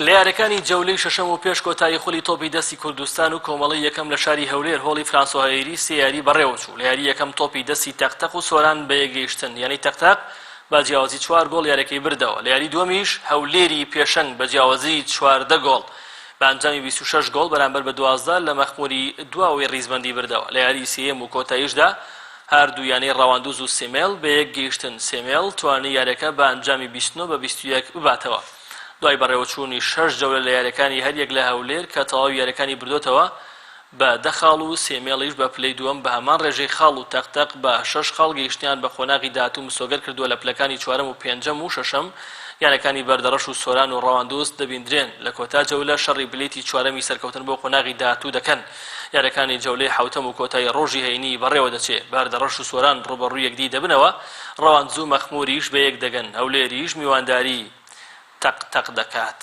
لە یاریەکانی جەولەی شەشەم و پێش کۆتایی خولی تۆپی دەستی کوردستان و کۆمەڵی یەکەم لە شاری هەولێر هۆڵی فرانسۆ هەیری سێ یاری بەڕێوەچوو. لە یاری یەکەم تۆپی دەستی تەقتەق و سۆران بە یەکگەیشتن، یعنی تەقتەق بە جیاوازی 4 گۆڵ یاریەکەی بردەوە. لە یاری دووەمیش هەولێری پێشەنگ بە جیاوازی 14 گۆڵ بە ئەنجامی 26 گۆڵ بەرامبەر بە 12 لە مەخموری دواوەی ڕیزبەندی بردەوە. لە یاری سێیەم و کۆتاییشدا هەردوو یانەی ڕەواندوز و سێمێڵ بە یەکگەیشتن. سێمێڵ توانی یاریەکە بە ئەنجامی 29 بە 21 بباتەوە. دوای بەڕێوەچوونی 6 جەولە لە یاریەکانی هەریەک لە هەولێر کە تەواوی یاریەکانی بردوتەوە بە 10 خاڵ و سێمێڵیش بە پلەی دووەم بە هەمان ڕێژەی خاڵ و تەقتەق بە 6 خاڵ گەیشتیان بە خۆناغی داهاتوو مسۆگەر کردووە. لە پلەکانی چوارەم و پێنجەم و شەشەم یانەکانی بەردەڕەش و سۆران و ڕەواندۆست دەبیندرێن. لە کۆتا جەولە شەڕی بلێتی چوارەمی سەرکەوتن بۆ خۆناغی داهاتوو دەکەن. یاریەکانی جەولەی حوتەم و کۆتایی ڕۆژی هەینی بەڕێوە دەچێت. بەردەڕەش و سۆران ڕوبەڕووی یەکدی دەبنەوە، ڕەواندز و مەخموریش بە یەک دەگەن. هەولێریش میوانداری تەق دەکات.